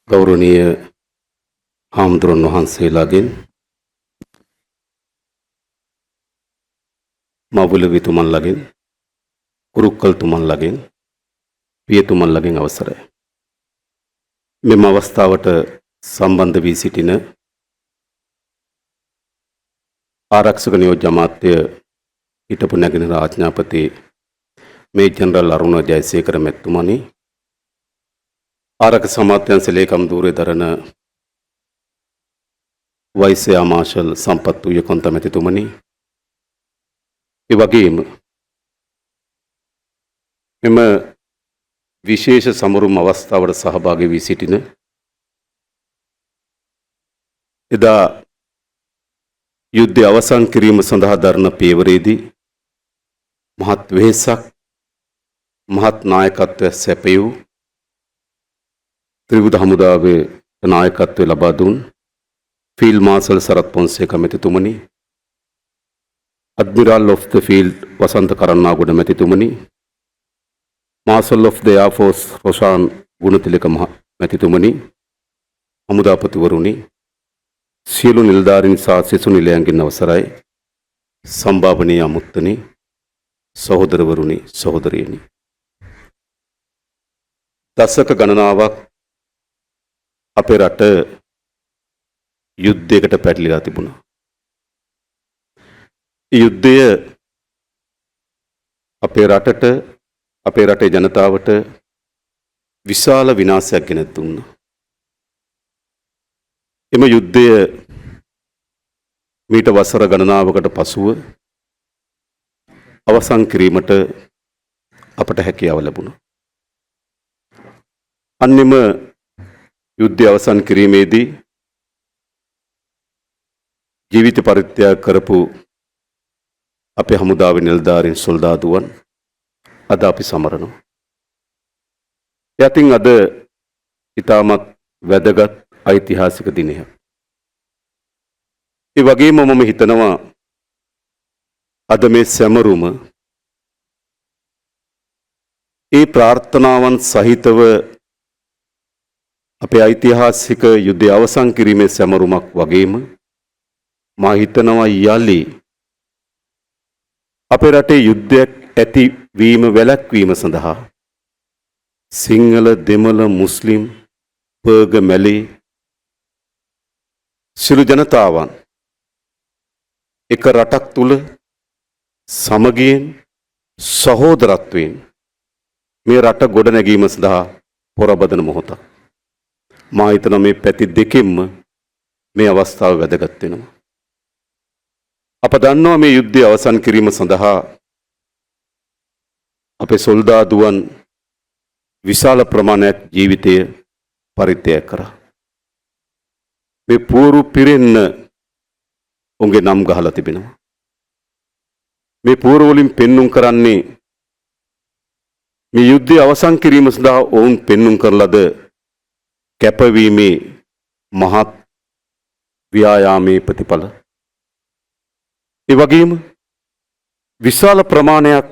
ගෞරවනීය හාමුදුරන් වහන්සේලාගෙන් මවුලවිතුමන්ලගෙන් කුරුක්කල්තුමන්ලගෙන් පියතුමන්ලගෙන් අවසරයි. මෙම අවස්ථාවට සම්බන්ධ වී සිටින ආරක්ෂක නියෝජ්‍ය අමාත්‍ය හිටපු නැගෙනහිර ආඥාපති මේ ජනරල් අරුණ ජයසේකර මැතිතුමනි, ආරක්ෂක අමාත්‍යාංශ ලේකම් ධූරය දරන වයිසයා මාෂල් සම්පත් උයකොන්ත මැතිතුමනි, ඒ වගේම මෙම විශේෂ සමරුම් අවස්ථාවට සහභාගී වී සිටින එදා යුද්ධය අවසන් කිරීම සඳහා දරන පියවරේදී මහත් වෙහෙසක් මහත් නායකත්වය සැපයූ ත්‍රිවිධ හමුදාවේ නායකත්වය ලබා දුන් ෆීල්ඩ් මාර්ෂල් සරත් පොන්සේක මැතිතුමනි, admiral of the fleet Wasantha Karannagoda මැතිතුමනි, marshal of the air force Roshan Gunathilaka මැතිතුමනි, හමුදාපතිවරුනි, සියලු නිලධාරීන් සහ සිසු නිලයන්ගෙන් අවසරයි, සම්භාවනීය අමුත්තනි, සහෝදරවරුනි, සහෝදරියනි. දශක ගණනාවක් අපේ රට යුද්ධයකට පැටලිලා තිබුණා. ඒ යුද්ධය අපේ රටට, අපේ රටේ ජනතාවට විශාල විනාශයක් ගෙන දුන්නා. එම යුද්ධය මීට වසර ගණනාවකට පසුව අවසන් කිරීමට අපට හැකියාව ලැබුණා. අන්නෙම යුද්ධය අවසන් කිරීමේදී ජීවිත පරිත්‍යාග කරපු අපේ හමුදාවේ නිලධාරීන් සොල්දාදුවන් අද අපි සමරනවා. යතින් අද ඉතාමත් වැදගත් ඓතිහාසික දිනයක්. ඒ වගේම මම හිතනවා අද මේ සැමරුම ඒ ප්‍රාර්ථනාවන් සහිතව අපේ ඓතිහාසික යුද්ධය අවසන් කිරීමේ සැමරුමක් වගේම මා හිතනවා යලි අපේ රටේ යුද්ධයක් ඇතිවීම වැළැක්වීම සඳහා සිංහල, දෙමළ, මුස්ලිම්, පර්ග, මැලි සියලු ජනතාවන් එක රටක් තුල සමගියෙන් සහෝදරත්වයෙන් මේ රට ගොඩනැගීම සඳහා පොරබදන මොහොතක්. මා හිතනවා මේ පැති දෙකෙන්ම මේ අවස්ථාව වැදගත් වෙනවා. අප දන්නවා මේ යුද්ධය අවසන් කිරීම සඳහා අපේ සොල්දාදුවන් විශාල ප්‍රමාණයක් ජීවිතය පරිත්‍යාග කරා. මේ පුවරු පිරෙන්න උන්ගේ නම් ගහලා තිබෙනවා. මේ පුවරු වලින් පෙන්눔 කරන්නේ මේ යුද්ධය අවසන් කිරීම සඳහා ඔවුන් පෙන්눔 කරන ලද කැපවීමේ මහත් ව්‍යායාමයේ ප්‍රතිඵල. ඒ වගේම විශාල ප්‍රමාණයක්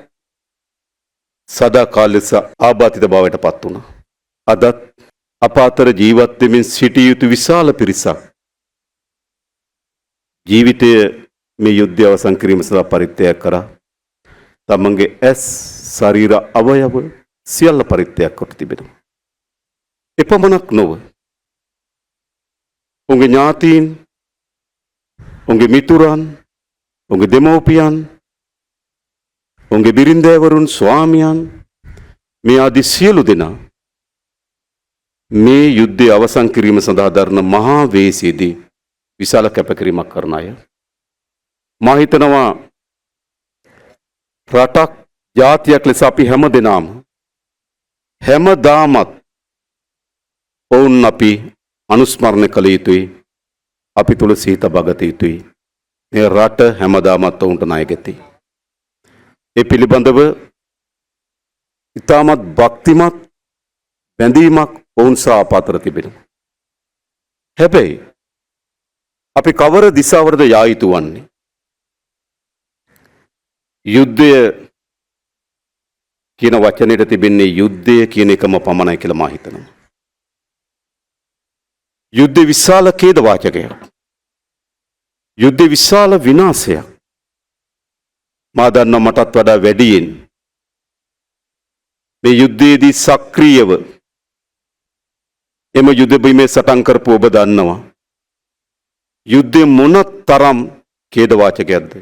සදාකාලික ආබාධිත බවට පත් වුණා. අදත් අප අතර ජීවත් වෙමින් සිටිය යුතු විශාල පිරිසක් ජීවිතය මේ යුද්ධය අවසන් කිරීම සඳහා පරිත්‍යාග කරා. තමන්ගේ ඇස්, ශරීර අවයව සියල්ල පරිත්‍යාග කොට තිබෙනවා. එපමණක් නොව උන්ගේ ඥාතීන්, උන්ගේ මිතුරන්, උන්ගේ දෙමව්පියන්, උන්ගේ බිරින්දෑවරුන්, ස්වාමියන්, මේ ආදී සියලු දෙනා මේ යුද්ධය අවසන් කිරීම සඳහා දරන මහා වේසයේදී විශාල කැපකිරීමක් කරන අය. මා හිතනවා රටක්, ජාතියක් ලෙස අපි හැමදාමත් ඔවුන් අපි අනුස්මරණය කළ යුතුයි. අපි තුල සිහි තබා ගත යුතුයි. මේ රට හැමදාමත් ඔවුන්ට ණය ගැති. ඒ පිළිබඳව ඉතාමත් භක්තිමත් බැඳීමක් ඔවුන් සහ අප අතර තිබෙනවා. හැබැයි අපි කවර දිසාවටද යා යුතු වන්නේ? යුද්ධය කියන වචනයට තිබෙන්නේ යුද්ධය කියන එකම පමණයි කියලා මා හිතනවා. යුද්ධ විශාල ඛේද වාචකයක්. යුද්ධ විශාල විනාශයක්. මා දන්නා මටත් වඩා වැඩියෙන් මේ යුද්ධයේදී සක්‍රියව එම යුද බිමේ සටන් කරපු ඔබ දන්නවා. යුද්ධය මොන තරම් ඛේද වාචකයක්ද?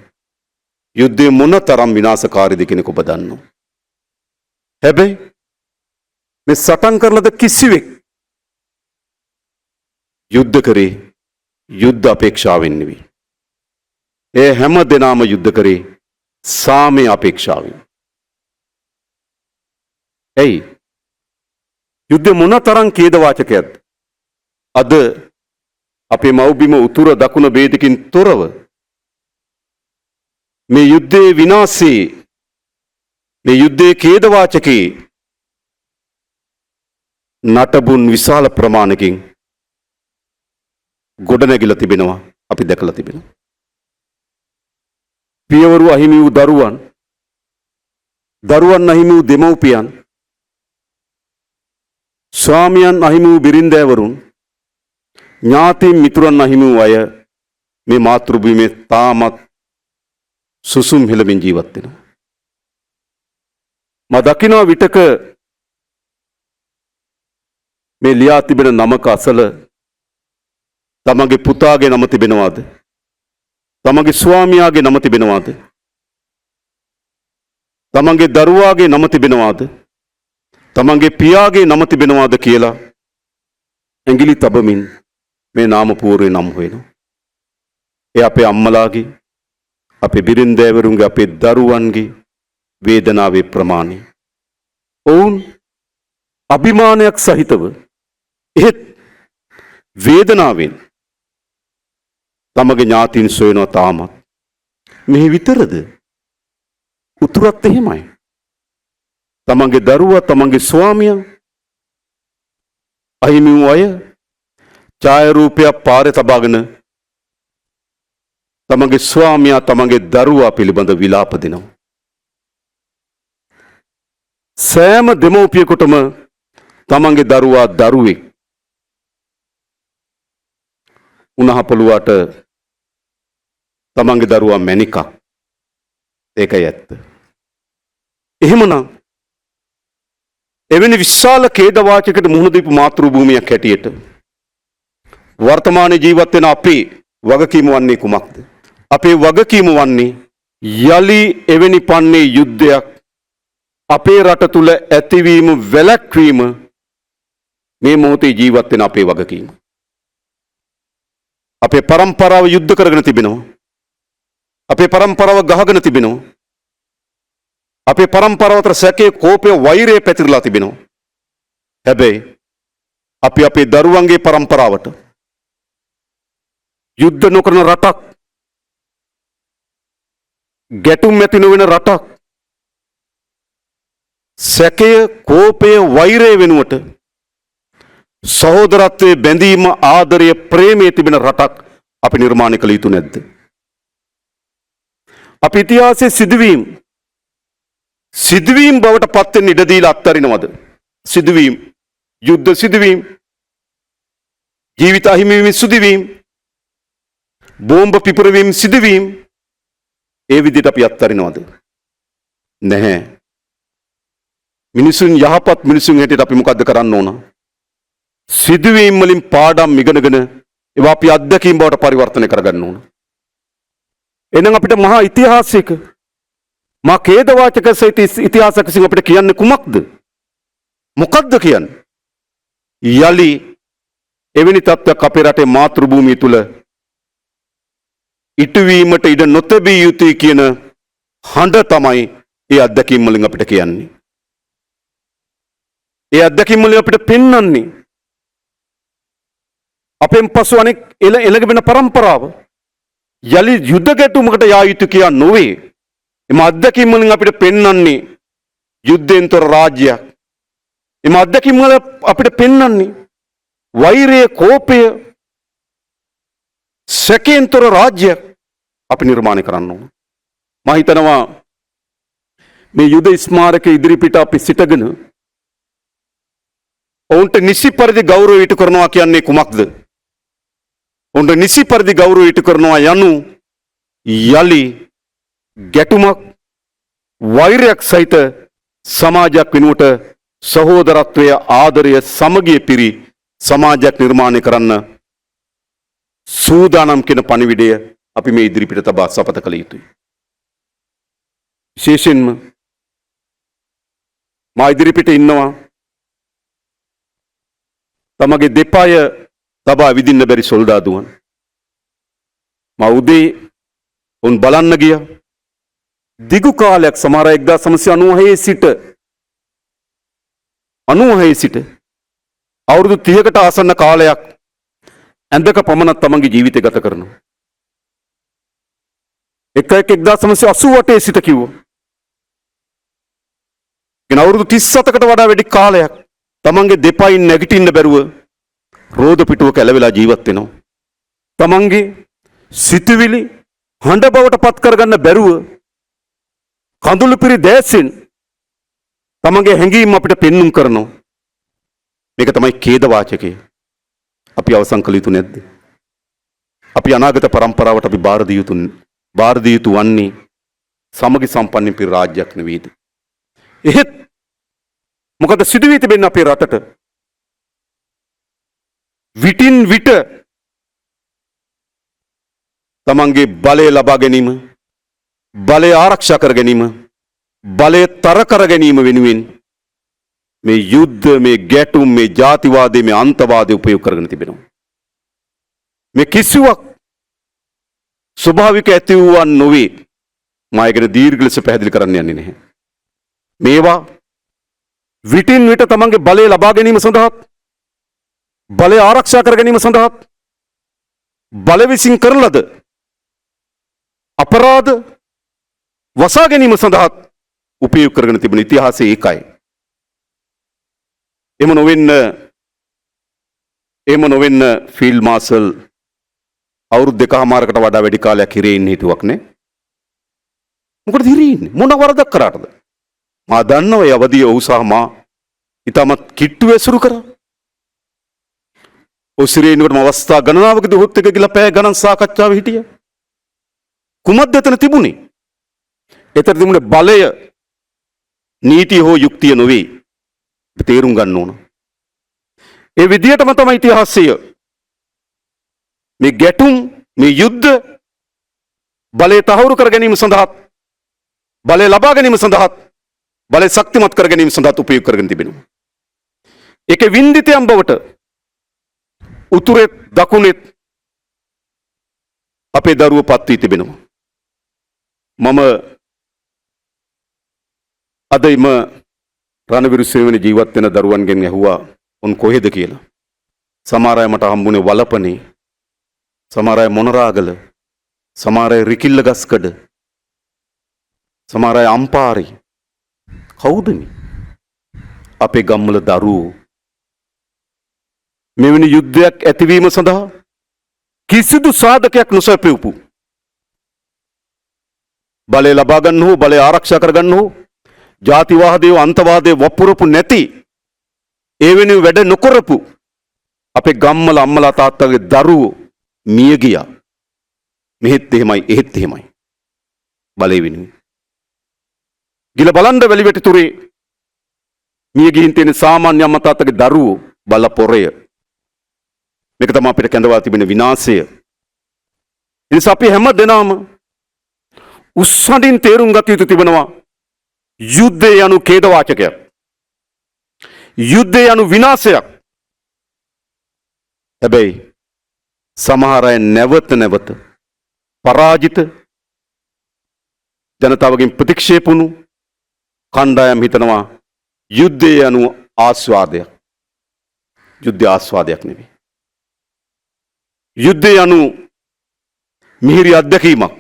යුද්ධය මොන තරම් විනාශකාරීද කියන එක ඔබ දන්නවා. හැබැයි මේ සටන් කරලද කිසිවෙක් යුද්ධ කරේ යුද්ධ අපේක්ෂාවෙන් නෙවෙයි. ඒ හැම දෙනාම යුද්ධ කරේ සාමය අපේක්ෂාවෙන්. එයි යුද්ධ මොන තරම් ඛේද වාචකයක්ද? අද අපේ මව්බිම උතුර දකුණ ભેදකින් තොරව මේ යුද්ධයේ විනාශේ මේ යුද්ධයේ ඛේද වාචකේ නටබුන් විශාල ප්‍රමාණකින් ගොඩනැගිලා තිබෙනවා. අපි දැකලා තිබෙනවා. පියවරු අහිමි වූ දරුවන්, දරුවන් අහිමි වූ දෙමව්පියන්, ස්වාමියන් අහිමි වූ බිරින්දෑවරුන්, ඥාතීන් මිතුරන් අහිමි වූ අය මේ මාතෘභූමියේ තාමත් සුසුම් හෙළමින් ජීවත් වෙනවා. මා දකිනවා විටක මේ ලියා තිබෙන නමක අසල තමගේ පුතාගේ නම තිබෙනවාද? තමගේ ස්වාමියාගේ නම තිබෙනවාද? තමගේ දරුවාගේ නම තිබෙනවාද? තමගේ පියාගේ නම තිබෙනවාද කියලා ඇඟිලි තබමින් මේ නාම පූර්වේ නම් හොයනවා. ඒ අපේ අම්මලාගේ, අපේ බිරින්දෑවරුන්ගේ, අපේ දරුවන්ගේ වේදනාවේ ප්‍රමාණය. ඔවුන් අභිමානයක් සහිතව එහෙත් වේදනාවෙන් තමගේ ඥාතීන් සොයනවා තාමත්. මෙහි විතරද? උතුරත් එහෙමයි. තමගේ දරුවා, තමගේ ස්වාමියා අහිමි වූ අය ඡායාරූපයක් පාරේ තබාගෙන තමගේ ස්වාමියා, තමගේ දරුවා පිළිබඳ විලාප දෙනවා. සෑම දෙමව්පියෙකුටම තමගේ දරුවා දරුවෙක් උනහපොළුවට තමන්ගේ දරුවා මැණිකක්. ඒකයි ඇත්ත. එහෙමනම් එවැනි විශාල ඛේද වාචකයකට මුහුණ දීපු මාතෘභූමියක් හැටියට වර්තමානයේ ජීවත් වෙන අපේ වගකීම වන්නේ කුමක්ද? අපේ වගකීම වන්නේ යලි එවැනි පන්නේ යුද්ධයක් අපේ රට තුල ඇතිවීම වැළැක්වීම මේ මොහොතේ ජීවත් වෙන අපේ වගකීම. අපේ પરම්පරාව යුද්ධ කරගෙන තිබෙනවා. අපේ પરම්පරාව ගහගෙන තිබෙනවා. අපේ પરම්පරාව අතර සැකේ, කෝපය, වෛරය පැතිරලා තිබෙනවා. හැබැයි අපි අපේ දරුවන්ගේ પરම්පරාවට යුද්ධ නොකරන රටක්, ගැටුම් ඇති නොවන රටක්, සැකය, කෝපය, වෛරය වෙනුවට සහෝදරත්වයේ බැඳීම, ආදරය, ප්‍රේමය තිබෙන රටක් අපි නිර්මාණය කළ යුතු නැද්ද? අපි ඉතිහාසයේ සිදුවීම් බවට පත් වෙන්න ඉඩ දීලා අත්හරිනවද? සිදුවීම්, යුද්ධ සිදුවීම්, ජීවිත අහිමි වීම සිදුවීම්, බෝම්බ පිපිරවීම සිදුවීම්, ඒ විදිහට අපි අත්හරිනවද? නැහැ. මිනිසුන් යහපත් මිනිසුන් හැටියට අපි මොකද්ද කරන්න ඕන? සිදුවීම් වලින් පාඩම් ඉගෙනගෙන ඒවා අපි අත්දැකීම් බවට පරිවර්තනය කරගන්න ඕන. එහෙනම් අපිට මහා ඉතිහාසයක, මා ඛේද වාචක සහිත ඉතිහාසයක් විසින් අපිට කියන්නේ කුමක්ද? මොකක්ද කියන්නේ? යලි එවැනි තත්ත්වයක් අපේ රටේ මාතෘභූමිය තුල ඉටුවීමට ඉඩ නොතැබිය යුතුයි කියන හඬ තමයි මේ අත්දැකීම් වලින් අපිට කියන්නේ. ඒ අත්දැකීම් වලින් අපිට පෙන්වන්නේ අපෙන් පසු අනෙක් එළගෙන પરම්පරාව යලි යුද්ධ ගැටුමකට යා යුතු කියා නොවේ. එම අත්දැකීම් වලින් අපිට පෙන්වන්නේ යුද්ධයෙන් තොර රාජ්‍යයක්. එම අත්දැකීම් වල අපිට පෙන්වන්නේ වෛරය, කෝපය, සැකයෙන් තොර රාජ්‍යයක් අපි නිර්මාණය කරන්න ඕන. මම හිතනවා මේ යුද ස්මාරක ඉදිරිපිට අපි සිටගෙන ඔවුන්ට නිසි පරිදි ගෞරවය ඉටු කරනවා කියන්නේ කුමක්ද? උන්ට නිසි පරිදි ගෞරවය ඉටු කරනවා යනු යලි ගැටුමක් වෛරයක් සහිත සමාජයක් වෙනුවට සහෝදරත්වය ආදරය සමගිය පිරි සමාජයක් නිර්මාණය කරන්න සූදානම් කියන පණිවිඩය අපි මේ ඉදිරිපිට තබා සපත කළ යුතුයි. විශේෂයෙන්ම මා ඉදිරිපිට ඉන්නවා තමගේ දෙපාය තබා විදින්න බැරි සොල්දාදුවන්. මා උදේ උන් බලන්න ගියා. දිගු කාලයක් සමහර 1996 සිට 96 සිට අවුරුදු 30කට ආසන්න කාලයක් ඇඳක පමණක් තමන්ගේ ජීවිතය ගත කරනවා. 1988 සිට කිව්වා. ගෙන අවුරුදු 37කට වඩා වැඩි කාලයක් තමන්ගේ දෙපයින් නැගිටින්න බැරුව රෝද පිටුවක ඇලවිලා ජීවත් වෙනවා. තමන්ගේ සිතුවිලි හඬ බවට පත් කරගන්න බැරුව කඳුළු පිරි දැසෙන් තමන්ගේ හැඟීම් අපිට පෙන්눔 කරනවා. මේක තමයි ඛේද වාචකය. අපි අවසන් කළ යුතු නැද්ද? අපි අනාගත પરම්පරාවට අපි බාර දිය යුතු වන්නේ සමගි සම්පන්න පිරි රාජ්‍යයක් නෙවෙයිද? එහෙත් මොකද සිදු වී තිබෙන්නේ අපේ රටට? විටින් විට තමන්ගේ බලය ලබා ගැනීම, බලය ආරක්ෂා කර ගැනීම, බලය තර කර ගැනීම වෙනුවෙන් මේ යුද්ධ, මේ ගැටුම්, මේ ජාතිවාදය, මේ අන්තවාදය උපයෝග කරගෙන තිබෙනවා. මේ කිසිවක් ස්වභාවික ඇති වූවන් නොවේ. මම ඒකට දීර්ඝ ලෙස පැහැදිලි කරන්න යන්නේ නැහැ. මේවා විටින් විට තමන්ගේ බලය ලබා ගැනීම සඳහා, බලය ආරක්ෂා කර ගැනීම සඳහා බල විසින් කරන ලද අපරාධ වසා ගැනීම සඳහා උපයෝග කරගෙන තිබෙන ඉතිහාසය ඒකයි. එහෙම නොවෙන්න ෆීල්ඩ් මාර්ෂල් අවුරුදු 2කමාරකට වඩා වැඩි කාලයක් හිරේ ඉන්න හිතුවක් නේ. මොකටද හිරේ ඉන්නේ? මොන වරදක් කරාටද? මා දන්නවා ඒ අවදිය ඔහු සහ මා ඊටමත් කිට්ටු ඇසුරු කරා. ඔසිරේනකට අවස්ථා ගණනාවකදී ඔහුත් එක්ක ගිහලා පැය ගණන් සාකච්ඡාවේ හිටියා. කුමක්ද එතන තිබුණේ? එතන තිබුණේ බලය, නීතිය හෝ යුක්තිය නොවේ. තේරුම් ගන්න ඕන. ඒ විදියටම තමයි ඉතිහාසය මේ ගැටුම්, මේ යුද්ධ බලය තහවුරු කර ගැනීම සඳහා, බලය ලබා ගැනීම සඳහා, බලය ශක්තිමත් කර ගැනීම සඳහා උපයෝග කරගෙන තිබෙනවා. ඒකේ වින්දිතයන් බවට උතුරේ දකුණේ අපේ දරුවෝ පත් වී තිබෙනවා. මම අදයිම රණවිරු සේවන ජීවත් වෙන දරුවන්ගෙන් ඇහුවා උන් කොහෙද කියලා. සමහර අය මට හම්බුනේ වලපනේ, සමහර අය මොනරාගල, සමහර අය රිකිල්ල ගස්කඩ, සමහර අය අම්පාරේ. කවුද මේ? අපේ ගම්වල දරුවෝ මෙවැනි යුද්ධයක් ඇතිවීම සඳහා කිසිදු සාධකයක් නොසැපෙව්පු, බලය ලබා ගන්න හෝ බලය ආරක්ෂා කර ගන්න හෝ ජාතිවාදය අන්තවාදය වපුරපු නැති, ඒ වෙනුවෙන් වැඩ නොකරපු අපේ ගම්වල අම්මලා තාත්තලාගේ දරුවෝ මිය ගියා. මෙහෙත් එහෙමයි, එහෙත් එහෙමයි. බලය වෙනුවෙන් ගිල බලන්න වැලිවැටිතුරේ මිය ගිහින් තියෙන සාමාන්‍ය අම්මා තාත්තගේ දරුවෝ බල පොරය. මේක තමයි අපිට කැඳවා තිබෙන විනාශය. ඒ නිසා අපි හැම දෙනාම උස්සඩින් තේරුම් ගත යුතු තිබෙනවා යුද්ධය යනු ඛේදවාචකයක්. යුද්ධය යනු විනාශයක්. හැබැයි සමහර අය නැවත නැවත පරාජිත ජනතාවගෙන් ප්‍රතික්ෂේප වුණු කණ්ඩායම් හිතනවා යුද්ධය යනු ආස්වාදයක්. යුද්ධය ආස්වාදයක් නෙවෙයි. යුද්ධය යනු මිහිරි අත්දැකීමක්.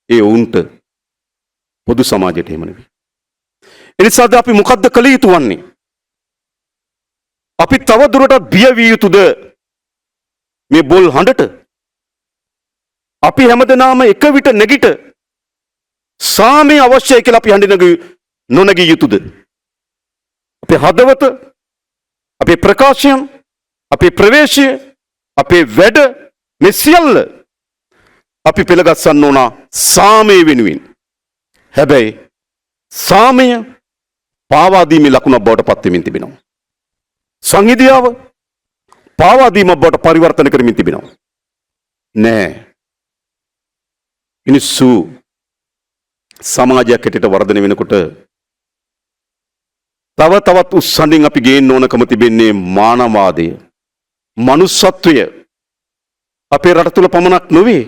ඒ උන්ට පොදු සමාජයට එහෙම නෙවෙයි. එනිසාද අපි මොකද්ද කළ යුතු වන්නේ? අපි තව දුරටත් බිය විය යුතුද මේ බොල් හඬට? අපි හැමදෙනාම එක විට නැගිට සාමය අවශ්‍යයි කියලා අපි හඬ නොනැගිය යුතුද? අපේ හදවත, අපේ ප්‍රකාශයන්, අපේ ප්‍රවේශය, අපේ වැඩ මේ සියල්ල අපි පෙළගස්සන්න ඕන සාමය වෙනුවෙන්. හැබැයි සාමය පාවාදීමේ ලකුණක් බවට පත් වෙමින් තිබෙනවා. සංහිඳියාව පාවාදීමක් බවට පරිවර්තන කරමින් තිබෙනවා. නෑ. මිනිස්සු සමාජයක් හැටියට වර්ධනය වෙනකොට තව තවත් උස්සන්ඩින් අපි ගේන්න ඕනකම තිබෙන්නේ මානවවාදය, මනුස්සත්වය. අපේ රට තුල පමණක් නොවේ,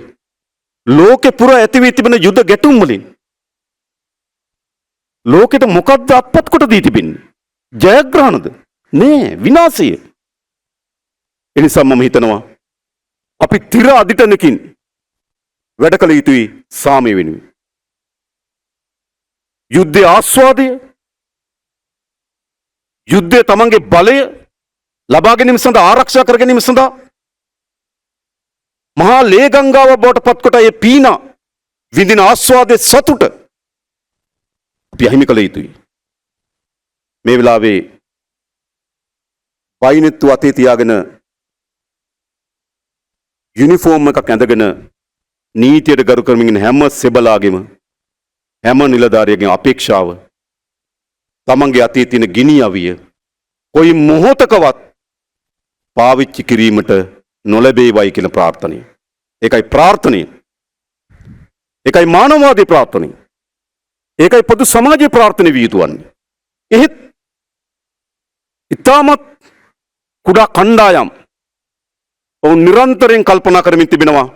ලෝකෙ පුරා ඇති වී තිබෙන යුද ගැටුම් වලින් ලෝකෙට මොකද්ද අත්පත් කොට දී තිබෙන්නේ? ජයග්‍රහණද? නෑ, විනාශය. එනිසා මම හිතනවා අපි තිර අදිටනකින් වැඩ කළ යුතුයි සාමය වෙනුවෙන්. යුද්ධයේ ආස්වාදය, යුද්ධයේ තමන්ගේ බලය ලබා ගැනීම සඳහා, ආරක්ෂා කර ගැනීම සඳහා මහා ලේ ගංගාව බවට පත් කොට ඒ පීනා විඳින ආස්වාදයේ සතුට අපි අහිමි කළ යුතුයි. මේ වෙලාවේ වයිනෙත්තු අතේ තියාගෙන යුනිෆෝම් එකක් ඇඳගෙන නීතියට ගරු කරමින් හැම සෙබලාගෙම, හැම නිලධාරියගෙම අපේක්ෂාව තමන්ගේ අතේ තියෙන ගිනි අවිය කොයි මොහොතකවත් පාවිච්චි කිරීමට නොලැබේවයි කියන ප්‍රාර්ථනය. ඒකයි ප්‍රාර්ථනය. ඒකයි මානවවාදී ප්‍රාර්ථනය. ඒකයි පොදු සමාජයේ ප්‍රාර්ථනය විය යුතු වන්නේ. එහෙත් ඉතාමත් කුඩා කණ්ඩායම් ඔවුන් නිරන්තරයෙන් කල්පනා කරමින් තිබෙනවා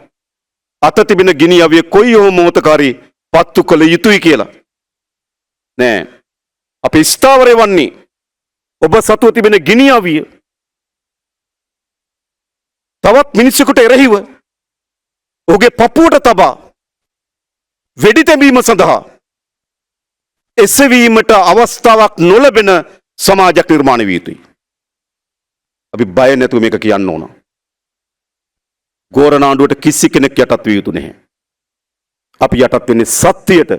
අත තිබෙන ගිනි අවිය කොයි හෝ මොහොතකාරී පත්තු කළ යුතුයි කියලා. නෑ. අපේ ස්ථාවරය වන්නේ ඔබ සතුව තිබෙන ගිනි අවිය තවත් මිනිසෙකුට එරෙහිව ඔහුගේ පපුවට තබා වෙඩි තැබීම සඳහා එසවීමට අවස්ථාවක් නොලැබෙන සමාජයක් නිර්මාණය විය යුතුයි. අපි බය නැතුව මේක කියන්න ඕන. ගෝරනාඩුවට කිසි කෙනෙක් යටත් විය යුතු නැහැ. අපි යටත් වෙන්නේ සත්‍යයට.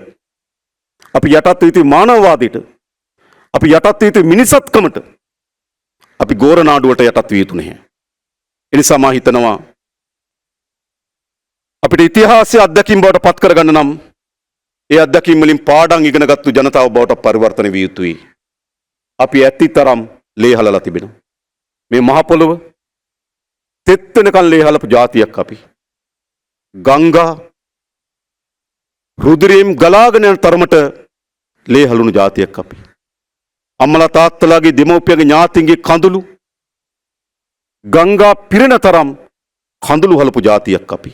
අපි යටත් විය යුතු මානවවාදයට. අපි යටත් විය යුතු මිනිසත්කමට. අපි ගෝරනාඩුවට යටත් විය යුතු නැහැ. එනිසා මා හිතනවා අපිට ඉතිහාසයේ අත්දැකීම් බවට පත් කරගන්න නම් ඒ අත්දැකීම් වලින් පාඩම් ඉගෙනගත්තු ජනතාව බවට පරිවර්තන විය යුතුයි. අපි ඇතිතරම් ලේ හලලා තිබෙනවා. මේ මහ පොළොව තෙත් වෙනකන් ලේ හලපු ජාතියක් අපි. ගංගා රුධිරයෙන් ගලාගෙන යන තරමට ලේ හලුණු ජාතියක් අපි. අම්මලා තාත්තලාගේ දෙමව්පියන්ගේ ඥාතීන්ගේ කඳුළු ගංගා පිරෙන තරම් කඳුළු හලපු ජාතියක් අපි.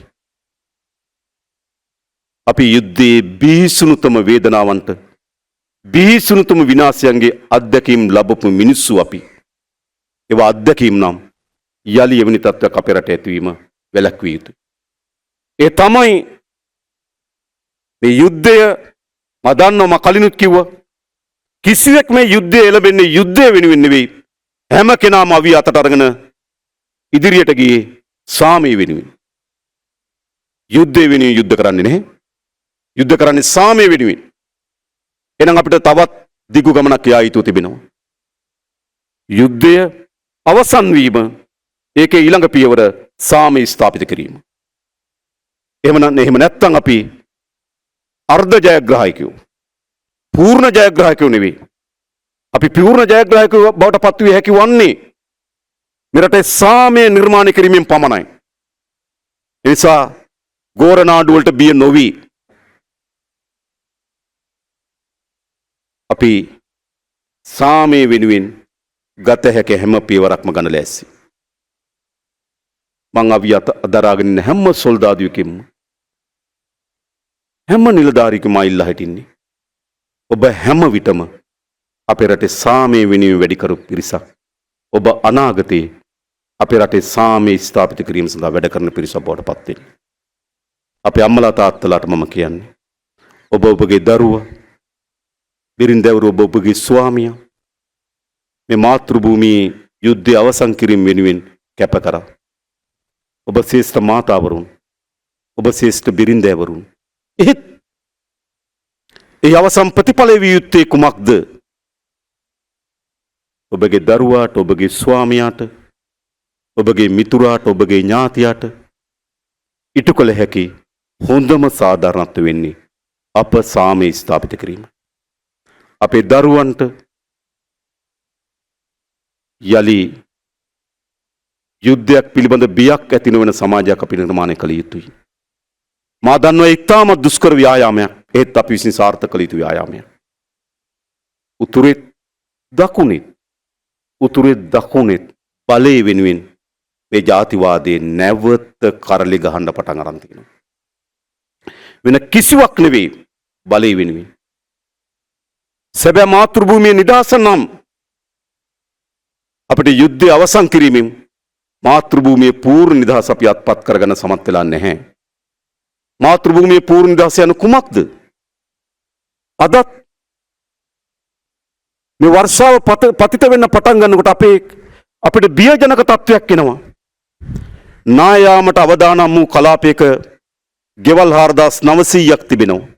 අපි යුද්ධයේ බිහිසුණුතම වේදනාවන්ට, බිහිසුණුතම විනාශයන්ගේ අත්දැකීම් ලැබපු මිනිස්සු අපි. ඒවා අත්දැකීම් නම් යලි එවැනි තත්ත්වයක් අපේ රටේ ඇතිවීම වැළැක්විය යුතුයි. ඒ තමයි මේ යුද්ධය. මම දන්නවා, මම කලිනුත් කිව්වා, කිසිවෙක් මේ යුද්ධය එළබෙන්නේ යුද්ධය වෙනුවෙන් නෙවෙයි. හැම කෙනාම අවිය අතට අරගෙන ඉදිරියට ගියේ සාමය වෙනුවෙන්. යුද්ධය වෙනුවෙන් යුද්ධ කරන්නේ නැහැ. යුද්ධ කරන්නේ සාමය වෙනුවෙන්. එහෙනම් අපිට තවත් දිගු ගමනක් යා යුතු තිබෙනවා. යුද්ධය අවසන් වීම, ඒකේ ඊළඟ පියවර සාමය ස්ථාපිත කිරීම. එහෙම නැත්නම් අපි අර්ධ ජයග්‍රාහකයෝ, පූර්ණ ජයග්‍රාහකයෝ නෙවෙයි. අපි පූර්ණ ජයග්‍රාහකයෝ බවට පත් විය හැකි වන්නේ මෙරටේ සාමය නිර්මාණය කිරීමෙන් පමණයි. එනිසා ගෝරනාඩු වලට බිය නොවි අපි සාමය වෙනුවෙන් ගත හැකි හැම පියවරක්ම ගන්න ලෑස්ති. මං අවිය අදරාගෙන ඉන්න හැම සොල්දාදුවෙකින්ම, හැම නිලධාරියෙකුම ඉල්ලා හිටින්නේ ඔබ හැම විටම අපේ රටේ සාමය වෙනුවෙන් වැඩි කරු පිරිසක්. ඔබ අනාගතයේ අපේ රටේ සාමය ස්ථාපිත කිරීම සඳහා වැඩ කරන පිරිසක් බවට පත් වෙන්න. අපේ අම්මලා තාත්තලාට මම කියන්නේ ඔබ ඔබගේ දරුවා, බිරින්දෑවරු, ඔබ ඔබගේ ස්වාමියා මේ මාතෘ භූමියේ යුද්ධය අවසන් කිරීම වෙනුවෙන් කැප කරා. ඔබ ශ්‍රේෂ්ඨ මාතාවරුන්, ඔබ ශ්‍රේෂ්ඨ බිරින්දෑවරුන්. එහෙත් ඒ අවසන් ප්‍රතිඵලය විය යුත්තේ කුමක්ද? ඔබගේ දරුවාට, ඔබගේ ස්වාමියාට, ඔබගේ මිතුරාට, ඔබගේ ඥාතියාට ඉටු කළ හැකි හොඳම සාධාරණත්වය වෙන්නේ අප සාමය ස්ථාපිත කිරීම. අපේ දරුවන්ට යලි යුද්ධයක් පිළිබඳ බියක් ඇති නොවන සමාජයක් අපි නිර්මාණය කළ යුතුයි. මා දන්නවා ඉතාමත් දුෂ්කර ව්‍යායාමයක්, ඒත් අපි විසින් සාර්ථක කළ යුතු ව්‍යායාමයක්. උතුරේ දකුණෙත් බලය වෙනුවෙන් මේ ජාතිවාදයේ නැවත කරලි ගහන්න පටන් අරන් තියෙනවා. වෙන කිසිවක් නෙවෙයි, බලය වෙනුවෙන්. සැබෑ මාතෘභූමියේ නිදහස නම් අපිට යුද්ධය අවසන් කිරීමෙන් මාතෘභූමියේ පූර්ණ නිදහස අපි අත්පත් කරගන්න සමත් වෙලා නැහැ. මාතෘභූමියේ පූර්ණ නිදහස යන කුමක්ද? අදත් මේ වර්ෂාව පතිත වෙන්න පටන් ගන්නකොට අපිට බියජනක තත්වයක් එනවා. නායාමට අවදානම් වූ කලාපයක ගෙවල් 4900ක් තිබෙනවා.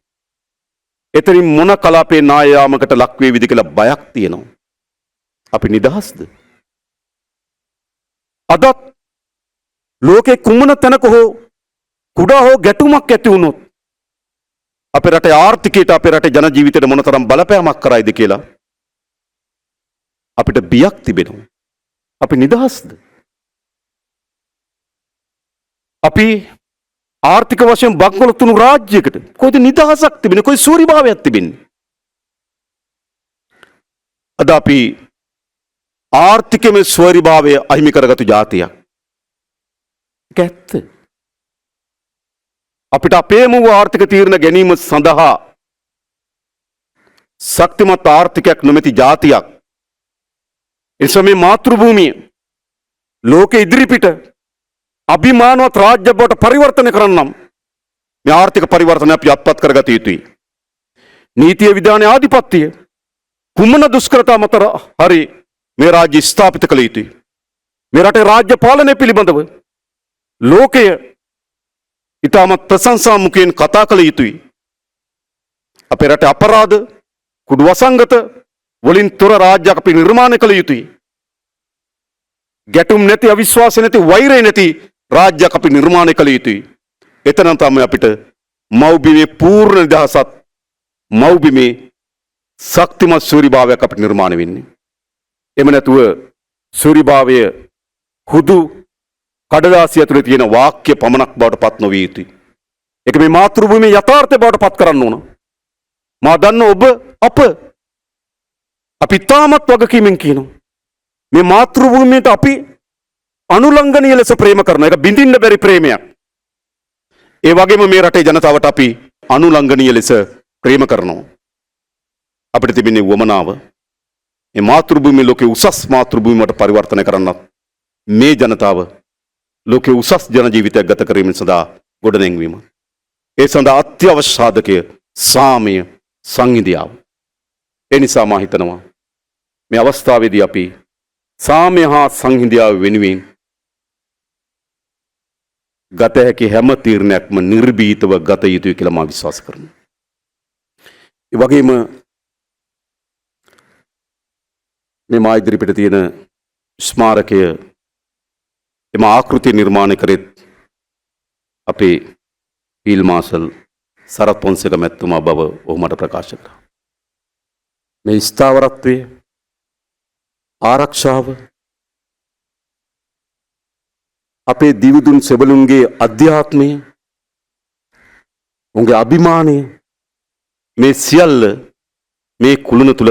එතනින් මොන කලාපේ නායාමකට ලක් වේවිද කියලා බයක් තියෙනවා. අපි නිදහස්ද? අදත් ලෝකේ කුමන තැනක හෝ කුඩා හෝ ගැටුමක් ඇති වුණොත් අපේ රටේ ආර්ථිකයට, අපේ රටේ ජන ජීවිතයට මොනතරම් බලපෑමක් කරයිද කියලා අපිට බියක් තිබෙනවා. අපි නිදහස්ද? අපි ආර්ථික වශයෙන් බංකොලොත් වුණු රාජ්‍යයකට කොයිද නිදහසක් තිබෙන්නේ? කොයි සූරිභාවයක් තිබෙන්නේ? අද අපි ආර්ථිකයේ ස්වෛරීභාවය අහිමි කරගත්තු ජාතියක්. ඒක ඇත්ත. අපිට අපේම වූ ආර්ථික තීරණ ගැනීම සඳහා ශක්තිමත් ආර්ථිකයක් නොමැති ජාතියක්. එනිසා මේ මාතෘභූමිය ලෝක ඉදිරිපිට අභිමානවත් රාජ්‍ය බවට පරිවර්තනය කරන්නම් මේ ආර්ථික පරිවර්තනය අපි අත්පත් කරගත යුතුයි. නීතිය විධානයේ ආධිපත්‍යය කුමන දුෂ්කරතා මත හරි මේ රාජ්‍ය ස්ථාපිත කළ යුතුයි. මේ රටේ රාජ්‍ය පාලනය පිළිබඳව ලෝකය ඉතාමත් ප්‍රශංසා මුඛයෙන් කතා කළ යුතුයි. අපේ රටේ අපරාධ කුඩු වසංගත වලින් තොර රාජ්‍යයක් අපි නිර්මාණය කළ යුතුයි. ගැටුම් නැති, අවිශ්වාස නැති, වෛරය නැති රාජ්‍යයක් අපි නිර්මාණය කළ යුතුයි. එතන තමයි අපිට මව්බිමේ පූර්ණ නිදහසත්, මව්බිමේ ශක්තිමත් සූරිභාවයක් අපිට නිර්මාණය වෙන්නේ. එම නැතුව සූරිභාවය හුදු කඩදාසිය ඇතුලේ තියෙන වාක්‍ය පමණක් බවට පත් නොවිය යුතුයි. ඒක මේ මාතෘභූමියේ යථාර්ථය බවට පත් කරන්න ඕන. මා දන්න ඔබ අපි තාමත් වගකීමෙන් කියනවා. මේ මාතෘභූමියට අපි අනුලංඝනීය ලෙස ප්‍රේම කරන එක බිඳින්න බැරි ප්‍රේමයක්. ඒ වගේම මේ රටේ ජනතාවට අපි අනුලංඝනීය ලෙස ප්‍රේම කරනවා. අපිට තිබෙන්නේ වමනාව මේ මාතෘභූමිය ලෝකේ උසස් මාතෘභූමියට පරිවර්තනය කරන්නත් මේ ජනතාව ලෝකේ උසස් ජන ජීවිතයක් ගත කිරීම සඳහා ගොඩනැංවීම. ඒ සඳහා අත්‍යවශ්‍ය සාධකය සාමය, සංහිඳියාව. ඒ නිසා මා හිතනවා මේ අවස්ථාවේදී අපි සාමය හා සංහිඳියාව වෙනුවෙන් ගත හැකි හැම තීරණයක්ම නිර්භීතව ගත යුතුයි කියලා මා විශ්වාස කරනවා. ඒ වගේම මේ මා ඉදිරිපිට තියෙන ස්මාරකය, එම ආකෘතිය නිර්මාණය කරෙත් අපේ ෆීල්ඩ් මාර්ෂල් සරත් පොන්සේක මැතිතුමා බව ඔහු මට ප්‍රකාශ කළා. මේ ස්ථාවරත්වය, ආරක්ෂාව, අපේ දිවිදුන් සෙබළුන්ගේ අධ්‍යාත්මය, උන්ගේ අභිමානය, මේ සියල්ල මේ කුළුණ තුල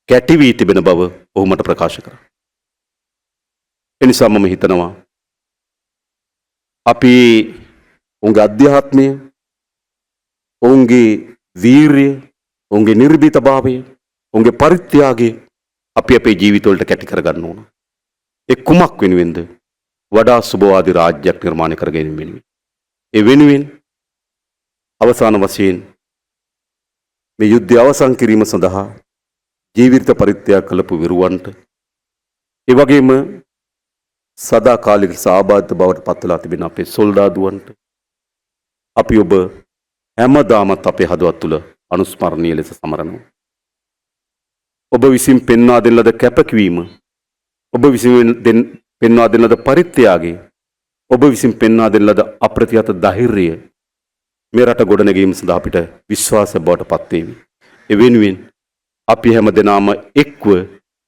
කැටි වී තිබෙන බව ඔහු මට ප්‍රකාශ කරා. එනිසා මම හිතනවා අපි උන්ගේ අධ්‍යාත්මය, ඔවුන්ගේ වීරිය, ඔවුන්ගේ නිර්භීතභාවය, ඔවුන්ගේ පරිත්‍යාගය අපි අපේ ජීවිතවලට කැටි කරගන්න ඕන. ඒ කුමක් වෙනුවෙන්ද? වඩා සුබවාදී රාජ්‍යයක් නිර්මාණය කර ගැනීම වෙනුවෙන්. ඒ වෙනුවෙන් අවසාන වශයෙන් මේ යුද්ධය අවසන් කිරීම සඳහා ජීවිත පරිත්‍යාග කළපු විරුවන්ට, ඒ වගේම සදාකාලික සහභාගී බවට පත් වෙලා තිබෙන අපේ සොල්දාදුවන්ට අපි ඔබ හැමදාමත් අපේ හදවත් තුළ අනුස්මරණීය ලෙස සමරනවා. ඔබ විසින් පෙන්වා දෙන ලද කැපකිරීම, ඔබ විසින් පෙන්වා දෙන ලද පරිත්‍යාගය ඔබ විසින් පෙන්වා දෙන ලද අප්‍රතිහත ධෛර්යය මේ රට ගොඩනැගීම සඳහා අපිට විශ්වාස බවට පත්වේවි. ඒ වෙනුවෙන් අපි හැම දෙනාම එක්ව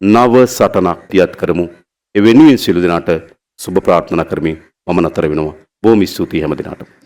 නව සටනක් තියත් කරමු. ඒ වෙනුවෙන් සියලු දෙනාට සුබ ප්‍රාර්ථනා කරමින් මම නතර වෙනවා. බොහොම ස්තුතියි හැම දෙනාටම.